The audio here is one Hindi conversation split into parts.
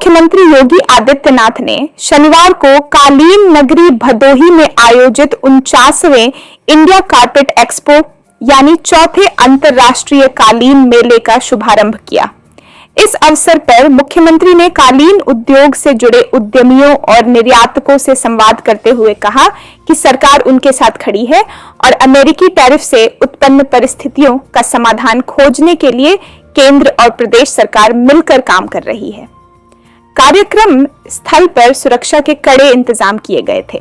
मुख्यमंत्री योगी आदित्यनाथ ने शनिवार को कालीन नगरी भदोही में आयोजित 49वें इंडिया कारपेट एक्सपो यानी चौथे अंतर्राष्ट्रीय कालीन मेले का शुभारंभ किया। इस अवसर पर मुख्यमंत्री ने कालीन उद्योग से जुड़े उद्यमियों और निर्यातकों से संवाद करते हुए कहा कि सरकार उनके साथ खड़ी है और अमेरिकी टैरिफ से उत्पन्न परिस्थितियों का समाधान खोजने के लिए केंद्र और प्रदेश सरकार मिलकर काम कर रही है। कार्यक्रम स्थल पर सुरक्षा के कड़े इंतजाम किए गए थे।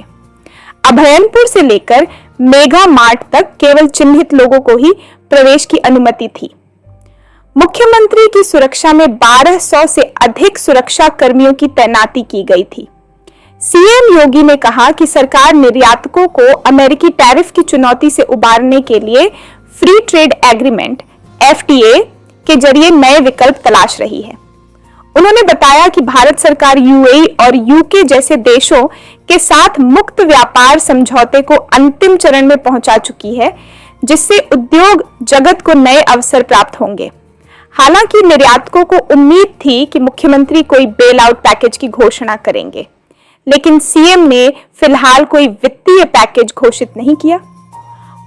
अभयनपुर से लेकर मेगा मार्ट तक केवल चिन्हित लोगों को ही प्रवेश की अनुमति थी। मुख्यमंत्री की सुरक्षा में 1200 से अधिक सुरक्षा कर्मियों की तैनाती की गई थी। सीएम योगी ने कहा कि सरकार निर्यातकों को अमेरिकी टैरिफ की चुनौती से उबारने के लिए फ्री ट्रेड एग्रीमेंट FTA के जरिए नए विकल्प तलाश रही है। उन्होंने बताया कि भारत सरकार UAE और UK जैसे देशों के साथ मुक्त व्यापार समझौते को अंतिम चरण में पहुंचा चुकी है, जिससे उद्योग जगत को नए अवसर प्राप्त होंगे। हालांकि निर्यातकों को उम्मीद थी कि मुख्यमंत्री कोई बेल आउट पैकेज की घोषणा करेंगे, लेकिन सीएम ने फिलहाल कोई वित्तीय पैकेज घोषित नहीं किया।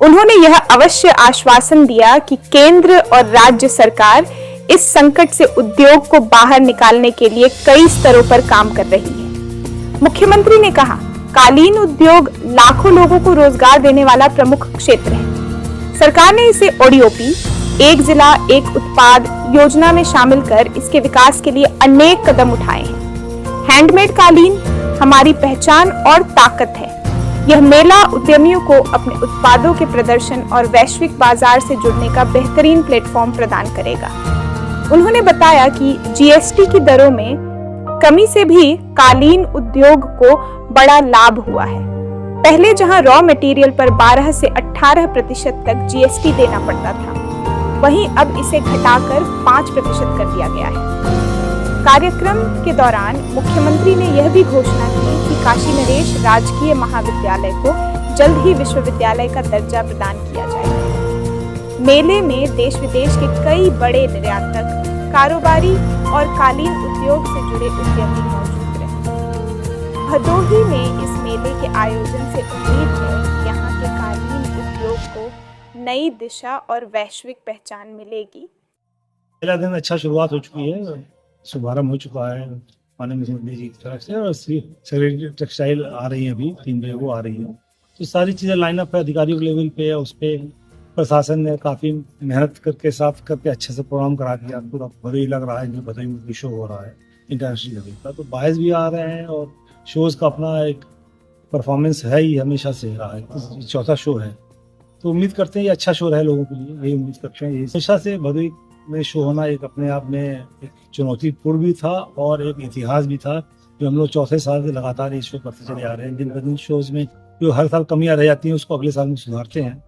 उन्होंने यह अवश्य आश्वासन दिया कि केंद्र और राज्य सरकार इस संकट से उद्योग को बाहर निकालने के लिए कई स्तरों पर काम कर रही है। मुख्यमंत्री ने कहा, कालीन उद्योग लाखों लोगों को रोजगार देने वाला प्रमुख क्षेत्र है। सरकार ने इसे ODOP, एक जिला एक उत्पाद योजना में शामिल कर इसके विकास के लिए अनेक कदम उठाए हैं। हैंडमेड कालीन हमारी पहचान और ताकत है। यह मेला उद्यमियों को अपने उत्पादों के प्रदर्शन और वैश्विक बाजार से जुड़ने का बेहतरीन प्लेटफॉर्म प्रदान करेगा। उन्होंने बताया कि GST की दरों में कमी से भी कालीन उद्योग को बड़ा लाभ हुआ है। पहले जहां रॉ मटेरियल पर 12 से 18% तक GST देना पड़ता था, वहीं अब इसे घटाकर 5% कर दिया गया है। कार्यक्रम के दौरान मुख्यमंत्री ने यह भी घोषणा की कि काशी नरेश राजकीय महाविद्यालय को जल्द ही विश्वविद्यालय का दर्जा प्रदान किया जाएगा। मेले में देश विदेश के कई बड़े निर्यातक, कारोबारी और कालीन उद्योग से जुड़े उद्यमी मौजूद रहे। भदोही में इस मेले के आयोजन से उम्मीद है कि यहाँ के कालीन उद्योग को नई दिशा और वैश्विक पहचान मिलेगी। पहला दिन अच्छा शुरुआत हो चुकी है, शुभारंभ हो चुका है माननीय मुख्यमंत्री जी की तरफ से, और सेक्रेटरी टेक्सटाइल आ रही है, अभी 3 बजे वो आ रही है। तो सारी चीज़ें लाइनअप है, अधिकारियों के लेवल पे है, उस पर प्रशासन ने काफ़ी मेहनत करके साफ करके अच्छे से प्रोग्राम करा दिया। पूरा भदोही लग रहा है, जो भदोही में शो हो रहा है इंटरनेशनल लेवल का। तो बायर्स भी आ रहे हैं और शोज़ का अपना एक परफॉर्मेंस है ही, हमेशा से रहा है। चौथा शो है, तो उम्मीद करते हैं ये अच्छा शो रहे लोगों के लिए, यही उम्मीद करते हैं। हमेशा से भदोही में शो होना एक अपने आप में एक चुनौतीपूर्ण भी था और एक इतिहास भी था, जो हम लोग चौथे साल से लगातार ये शो करते चले आ रहे हैं। दिन ब दिन शोज़ में जो हर साल कमियां रह जाती हैं, उसको अगले साल में सुधारते हैं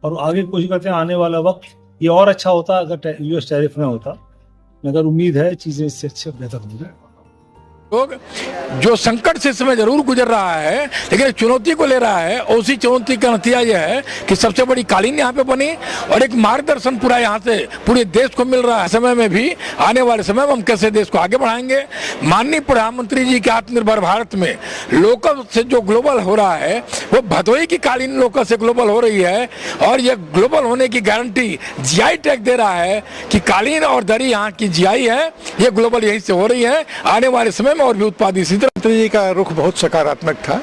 और आगे कोशिश करते हैं आने वाला वक्त ये और अच्छा होता अगर US टैरिफ न होता। मगर उम्मीद है चीज़ें इससे अच्छे बेहतर होंगी। लोग जो संकट से समय जरूर गुजर रहा है, लेकिन चुनौती को ले रहा है, और उसी चुनौती का नतीजा यह है कि सबसे बड़ी कालीन यहाँ पे बनी और एक मार्गदर्शन पूरा यहाँ से पूरे देश को मिल रहा है। समय में भी, आने वाले समय में हम कैसे देश को आगे बढ़ाएंगे। माननीय प्रधानमंत्री जी के आत्मनिर्भर भारत में लोकल से जो ग्लोबल हो रहा है, वो भदोही की कालीन लोकल से ग्लोबल हो रही है, और ये ग्लोबल होने की गारंटी GI टैग दे रहा है कि कालीन और दरी यहाँ की GI है, ये ग्लोबल यहीं से हो रही है। आने वाले समय में और भी उत्पाद इसी तरह। मुख्यमंत्री जी का रुख बहुत सकारात्मक था।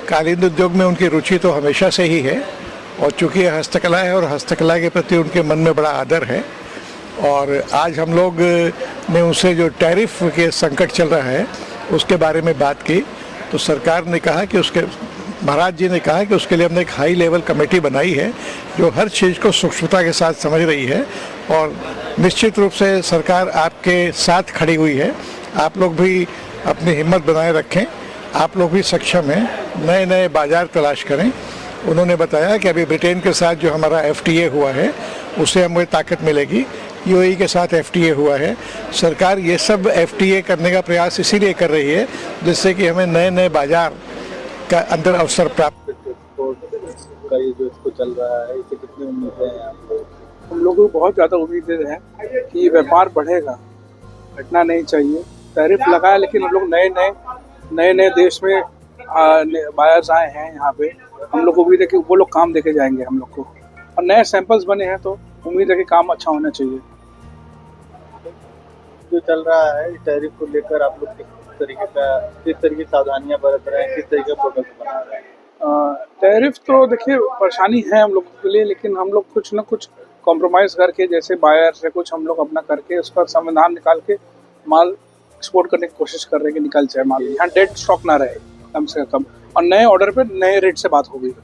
कालीन उद्योग में उनकी रुचि तो हमेशा से ही है, और चूंकि हस्तकला है और हस्तकला के प्रति उनके मन में बड़ा आदर है, और आज हम लोग ने उनसे जो टैरिफ के संकट चल रहा है उसके बारे में बात की, तो सरकार ने कहा कि उसके महाराज जी ने कहा कि उसके लिए हमने एक हाई लेवल कमेटी बनाई है जो हर चीज़ को सूक्ष्मता के साथ समझ रही है, और निश्चित रूप से सरकार आपके साथ खड़ी हुई है। आप लोग भी अपनी हिम्मत बनाए रखें, आप लोग भी सक्षम हैं, नए नए बाजार तलाश करें। उन्होंने बताया कि अभी ब्रिटेन के साथ जो हमारा FTA हुआ है उससे हमें ताकत मिलेगी, UAE के साथ FTA हुआ है। सरकार ये सब FTA करने का प्रयास इसीलिए कर रही है जिससे कि हमें नए नए बाजार का अंदर अवसर प्राप्त। ये जो इसको चल रहा है, इससे कितनी उम्मीदें हैं आप लोग? हम लोगों को बहुत ज़्यादा उम्मीदें हैं कि व्यापार बढ़ेगा, घटना नहीं चाहिए। टैरिफ लगा है, लेकिन हम लोग नए देश में बायर्स आए हैं यहाँ पे। हम लोग को उम्मीद है कि वो लोग काम देके जाएंगे हम लोग को, और नए सैंपल्स बने हैं तो उम्मीद है कि काम अच्छा होना चाहिए। जो चल रहा है टैरिफ को लेकर आप लोग किस तरीके की सावधानियां बरत रहे हैं, किस तरीके का प्रोडक्ट बना रहे हैं? टैरिफ तो देखिए परेशानी है हम लोग के लिए, लेकिन हम लोग कुछ ना कुछ कॉम्प्रोमाइज़ करके, जैसे बायर से कुछ हम लोग अपना करके उसका समाधान निकाल के माल एक्सपोर्ट करने की कोशिश कर रहे हैं कि निकल जाए माल, यहाँ डेड स्टॉक ना रहे कम से कम, और नए ऑर्डर पे नए रेट से बात होगी।